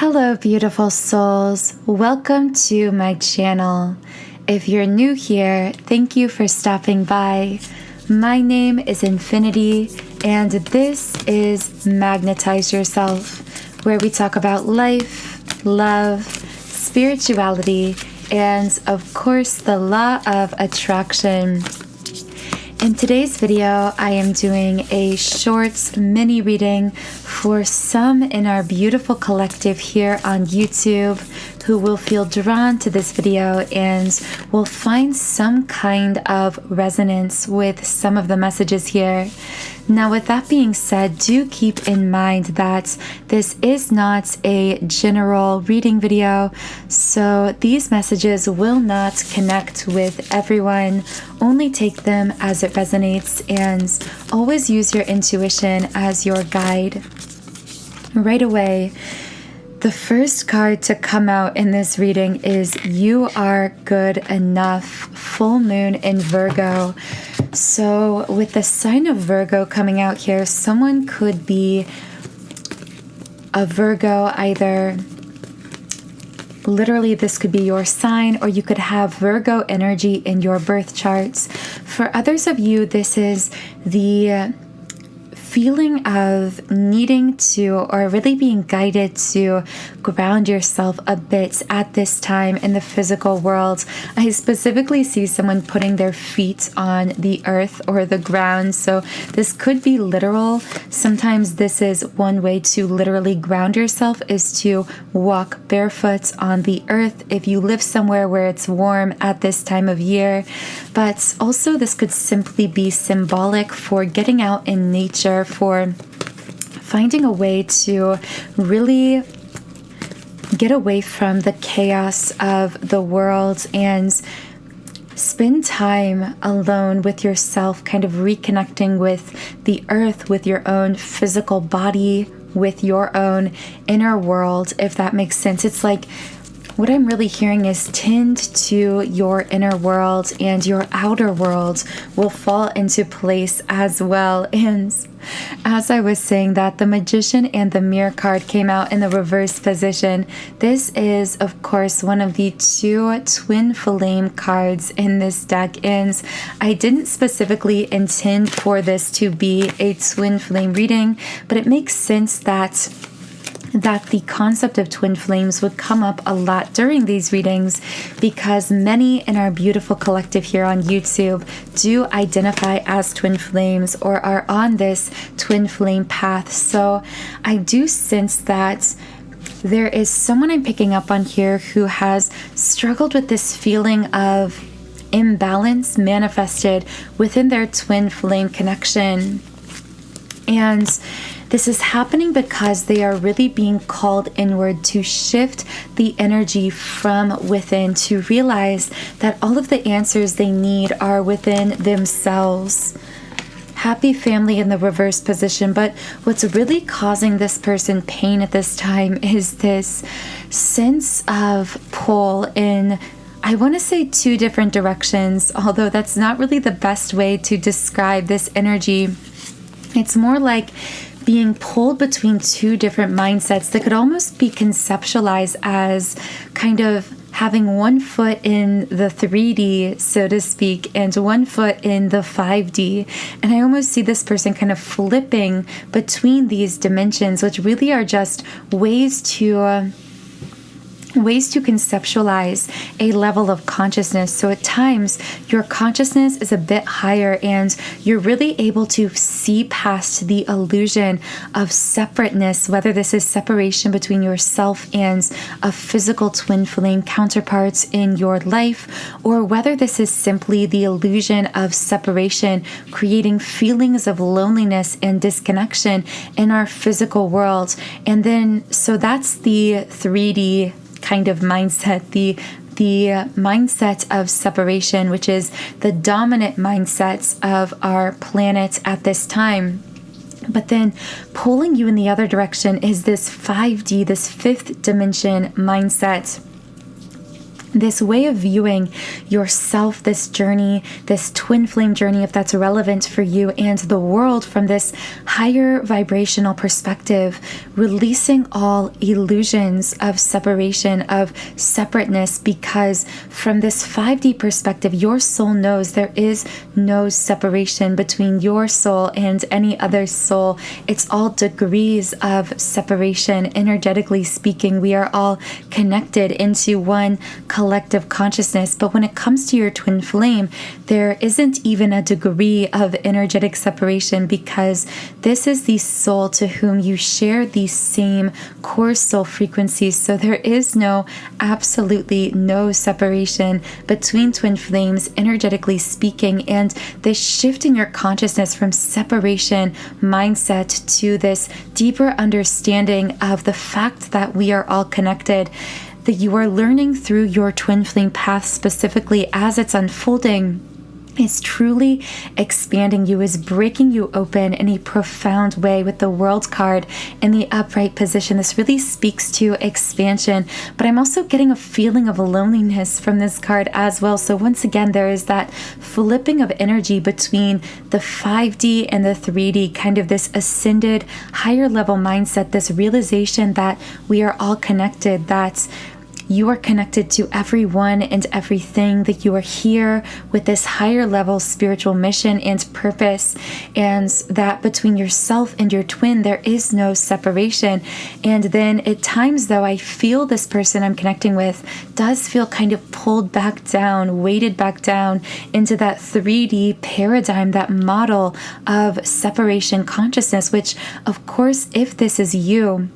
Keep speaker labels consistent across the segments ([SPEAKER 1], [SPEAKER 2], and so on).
[SPEAKER 1] Hello, beautiful souls. Welcome to my channel. If you're new here, thank you for stopping by. My name is Infinity, and this is Magnetize Yourself, where we talk about life, love, spirituality, and of course, the law of attraction. In today's video, I am doing a short mini reading for some in our beautiful collective here on YouTube who will feel drawn to this video and will find some kind of resonance with some of the messages here. Now, with that being said, do keep in mind that this is not a general reading video, so these messages will not connect with everyone. Only take them as it resonates and always use your intuition as your guide. Right away, the first card to come out in this reading is You Are Good Enough, full moon in Virgo. So with the sign of Virgo coming out here, someone could be a Virgo, either literally this could be your sign, or you could have Virgo energy in your birth charts. For others of you, this is the feeling of needing to, or really being guided to, ground yourself a bit at this time in the physical world. I specifically see someone putting their feet on the earth or the ground, so this could be literal. Sometimes this is one way to literally ground yourself, is to walk barefoot on the earth if you live somewhere where it's warm at this time of year. But also this could simply be symbolic for getting out in nature, for finding a way to really get away from the chaos of the world and spend time alone with yourself, kind of reconnecting with the earth, with your own physical body, with your own inner world, if that makes sense. It's like, what I'm really hearing is tend to your inner world, and your outer world will fall into place as well. And as I was saying that, the Magician and the Mirror card came out in the reverse position. This is, of course, one of the two twin flame cards in this deck, and I didn't specifically intend for this to be a twin flame reading, but it makes sense that the concept of twin flames would come up a lot during these readings, because many in our beautiful collective here on YouTube do identify as twin flames or are on this twin flame path. So I do sense that there is someone I'm picking up on here who has struggled with this feeling of imbalance manifested within their twin flame connection. And this is happening because they are really being called inward to shift the energy from within, to realize that all of the answers they need are within themselves. Happy family in the reverse position, but what's really causing this person pain at this time is this sense of pull in, I want to say, two different directions, although that's not really the best way to describe this energy. It's more like being pulled between two different mindsets that could almost be conceptualized as kind of having one foot in the 3D, so to speak, and one foot in the 5D. And I almost see this person kind of flipping between these dimensions, which really are just ways to conceptualize a level of consciousness. So at times, your consciousness is a bit higher, and you're really able to see past the illusion of separateness, whether this is separation between yourself and a physical twin flame counterparts in your life, or whether this is simply the illusion of separation, creating feelings of loneliness and disconnection in our physical world. And then, so that's the 3D kind of mindset, the mindset of separation, which is the dominant mindset of our planet at this time. But then pulling you in the other direction is this 5D, this fifth dimension mindset. this way of viewing yourself, this journey, this twin flame journey, if that's relevant for you, and the world from this higher vibrational perspective, releasing all illusions of separation, of separateness, because from this 5D perspective, your soul knows there is no separation between your soul and any other soul. It's all degrees of separation. Energetically speaking, we are all connected into one collective consciousness. But when it comes to your twin flame, there isn't even a degree of energetic separation, because this is the soul to whom you share the same core soul frequencies. So there is absolutely no separation between twin flames, energetically speaking. And this shift in your consciousness from separation mindset to this deeper understanding of the fact that we are all connected, that you are learning through your twin flame path specifically as it's unfolding, is truly expanding you, is breaking you open in a profound way. With the World card in the upright position, this really speaks to expansion, but I'm also getting a feeling of loneliness from this card as well. So once again, there is that flipping of energy between the 5D and the 3D, kind of this ascended higher level mindset, this realization that we are all connected, that you are connected to everyone and everything, that you are here with this higher level spiritual mission and purpose, and that between yourself and your twin, there is no separation. And then at times, though, I feel this person I'm connecting with does feel kind of pulled back down, weighted back down into that 3D paradigm, that model of separation consciousness, which, of course, if this is you,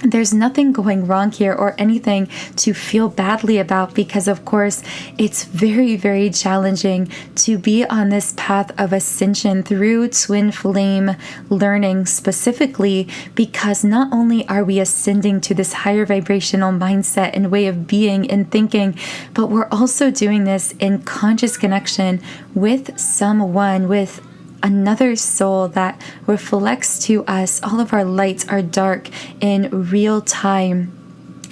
[SPEAKER 1] there's nothing going wrong here or anything to feel badly about, because of course it's very, very challenging to be on this path of ascension through twin flame learning, specifically because not only are we ascending to this higher vibrational mindset and way of being and thinking, but we're also doing this in conscious connection with someone, with another soul that reflects to us all of our lights, our dark, in real time.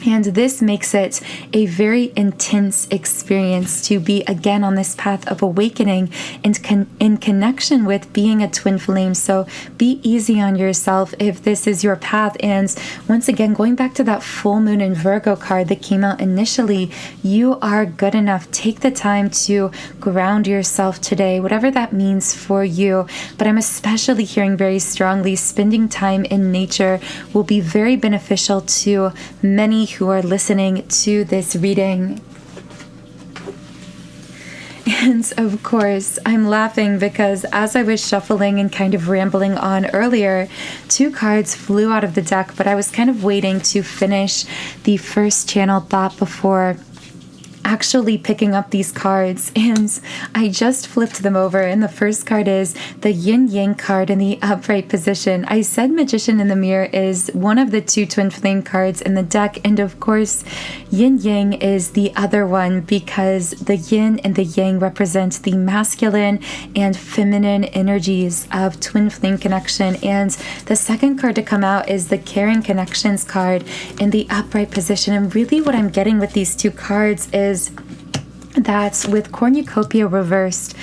[SPEAKER 1] And this makes it a very intense experience to be again on this path of awakening and in connection with being a twin flame. So be easy on yourself if this is your path. And once again, going back to that full moon in Virgo card that came out initially, you are good enough. Take the time to ground yourself today, whatever that means for you. But I'm especially hearing very strongly spending time in nature will be very beneficial to many who are listening to this reading. And of course, I'm laughing because as I was shuffling and kind of rambling on earlier, two cards flew out of the deck, but I was kind of waiting to finish the first channeled thought before actually picking up these cards, and I just flipped them over, and the first card is the Yin Yang card in the upright position. I said Magician in the Mirror is one of the two twin flame cards in the deck, and of course Yin Yang is the other one because the Yin and the Yang represent the masculine and feminine energies of twin flame connection. And the second card to come out is the Caring Connections card in the upright position. And really what I'm getting with these two cards is that with cornucopia reversed,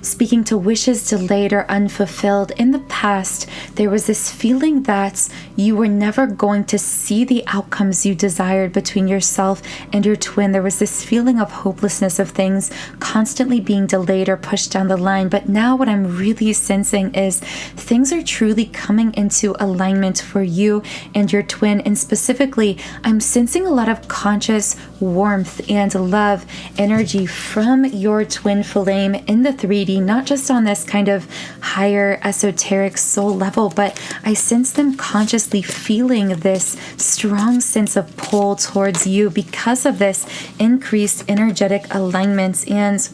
[SPEAKER 1] speaking to wishes delayed or unfulfilled, in the past, there was this feeling that you were never going to see the outcomes you desired between yourself and your twin. There was this feeling of hopelessness, of things constantly being delayed or pushed down the line. But now what I'm really sensing is things are truly coming into alignment for you and your twin. And specifically, I'm sensing a lot of conscious warmth and love energy from your twin flame in the 3D, not just on this kind of higher esoteric soul level, but I sense them consciously feeling this strong sense of pull towards you because of this increased energetic alignment. And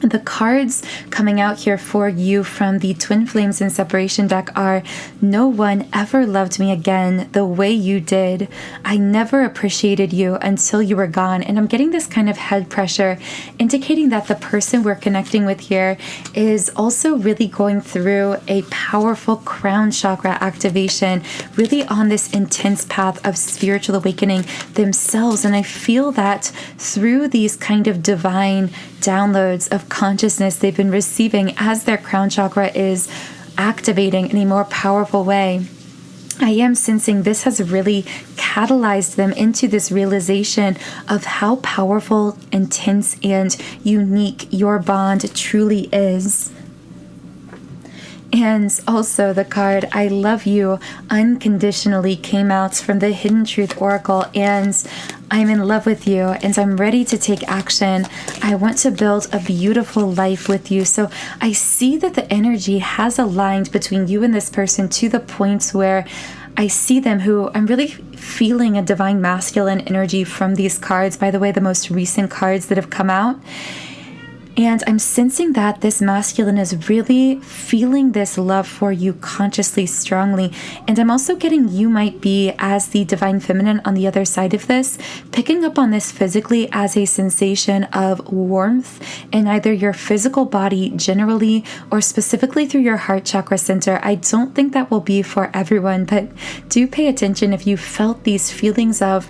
[SPEAKER 1] The cards coming out here for you from the Twin Flames in Separation deck are: no one ever loved me again the way you did. I never appreciated you until you were gone. And I'm getting this kind of head pressure, indicating that the person we're connecting with here is also really going through a powerful crown chakra activation, really on this intense path of spiritual awakening themselves. And I feel that through these kind of divine downloads of consciousness they've been receiving as their crown chakra is activating in a more powerful way, I am sensing this has really catalyzed them into this realization of how powerful, intense, and unique your bond truly is. And also the card I love you unconditionally came out from the Hidden Truth Oracle, and I'm in love with you and I'm ready to take action. I want to build a beautiful life with you. So I see that the energy has aligned between you and this person to the point where I see them, who I'm really feeling a divine masculine energy from these cards. By the way, the most recent cards that have come out. And I'm sensing that this masculine is really feeling this love for you consciously, strongly. And I'm also getting you might be, as the divine feminine on the other side of this, picking up on this physically as a sensation of warmth in either your physical body generally or specifically through your heart chakra center. I don't think that will be for everyone, but do pay attention if you felt these feelings of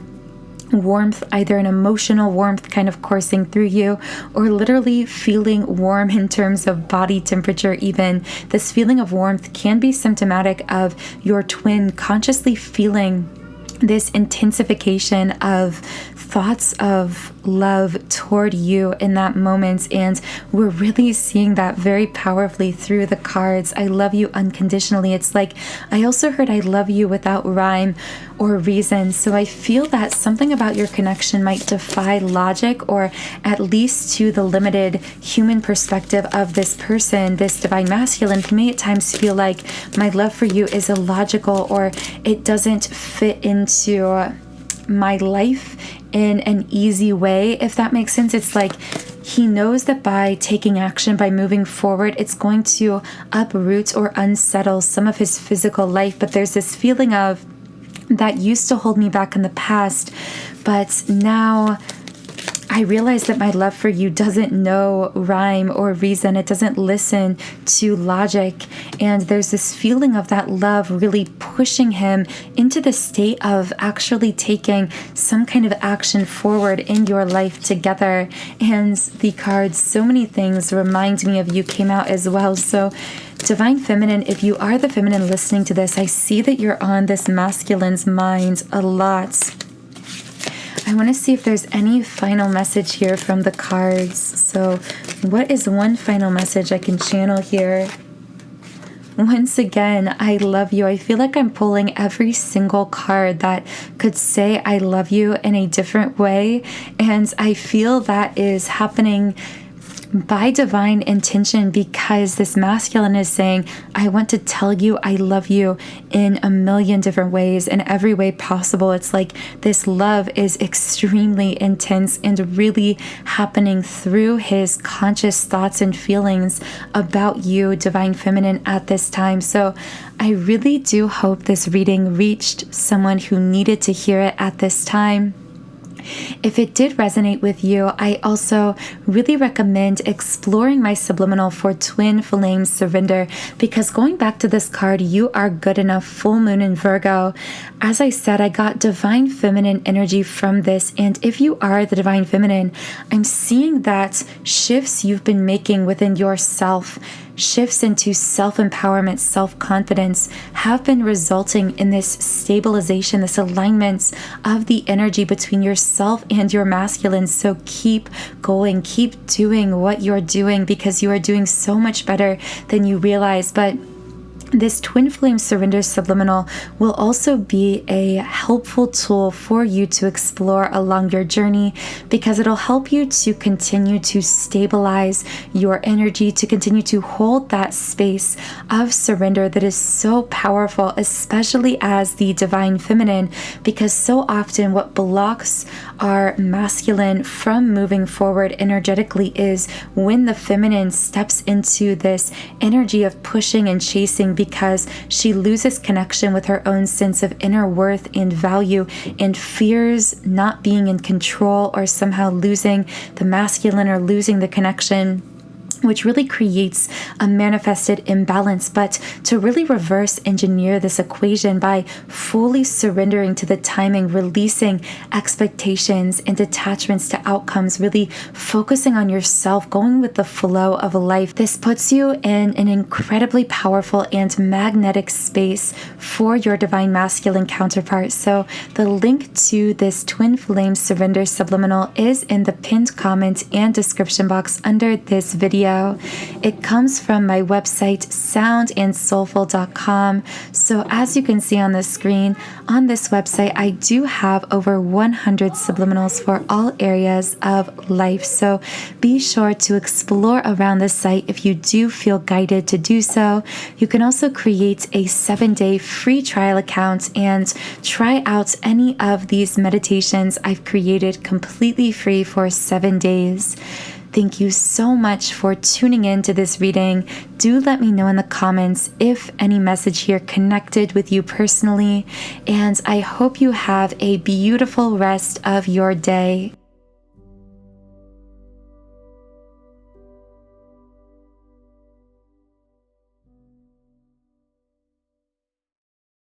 [SPEAKER 1] warmth, either an emotional warmth kind of coursing through you, or literally feeling warm in terms of body temperature even. This feeling of warmth can be symptomatic of your twin consciously feeling this intensification of thoughts of love toward you in that moment. And we're really seeing that very powerfully through the cards. I love you unconditionally. It's like I also heard I love you without rhyme or reason. So I feel that something about your connection might defy logic, or at least to the limited human perspective of this person, this divine masculine, who may at times feel like my love for you is illogical, or it doesn't fit into my life in an easy way, if that makes sense. It's like he knows that by taking action, by moving forward, it's going to uproot or unsettle some of his physical life. But there's this feeling of that used to hold me back in the past, but now I realize that my love for you doesn't know rhyme or reason. It doesn't listen to logic. And there's this feeling of that love really pushing him into the state of actually taking some kind of action forward in your life together. And the cards, so many things remind me of you, came out as well. So divine feminine, if you are the feminine listening to this, I see that you're on this masculine's mind a lot. I want to see if there's any final message here from the cards. So what is one final message I can channel here? Once again, I love you. I feel like I'm pulling every single card that could say I love you in a different way. And I feel that is happening by divine intention, because this masculine is saying, I want to tell you I love you in a million different ways, in every way possible. It's like this love is extremely intense and really happening through his conscious thoughts and feelings about you, divine feminine, at this time. So I really do hope this reading reached someone who needed to hear it at this time. If it did resonate with you, I also really recommend exploring my subliminal for Twin Flames Surrender, because going back to this card, you are good enough, full moon in Virgo. As I said, I got divine feminine energy from this, and if you are the divine feminine, I'm seeing that shifts you've been making within yourself, shifts into self-empowerment, self-confidence, have been resulting in this stabilization, this alignment of the energy between yourself and your masculine. So keep going, keep doing what you're doing, because you are doing so much better than you realize. But this Twin Flame Surrender Subliminal will also be a helpful tool for you to explore along your journey, because it'll help you to continue to stabilize your energy, to continue to hold that space of surrender that is so powerful, especially as the divine feminine, because so often what blocks our masculine from moving forward energetically is when the feminine steps into this energy of pushing and chasing, because she loses connection with her own sense of inner worth and value and fears not being in control or somehow losing the masculine or losing the connection, which really creates a manifested imbalance. But to really reverse engineer this equation by fully surrendering to the timing, releasing expectations and attachments to outcomes, really focusing on yourself, going with the flow of life, this puts you in an incredibly powerful and magnetic space for your divine masculine counterpart. So the link to this twin flame surrender subliminal is in the pinned comment and description box under this video. It comes from my website, soundandsoulful.com. So as you can see on the screen, on this website, I do have over 100 subliminals for all areas of life. So be sure to explore around the site if you do feel guided to do so. You can also create a 7-day free trial account and try out any of these meditations I've created completely free for 7 days. Thank you so much for tuning in to this reading. Do let me know in the comments if any message here connected with you personally, and I hope you have a beautiful rest of your day.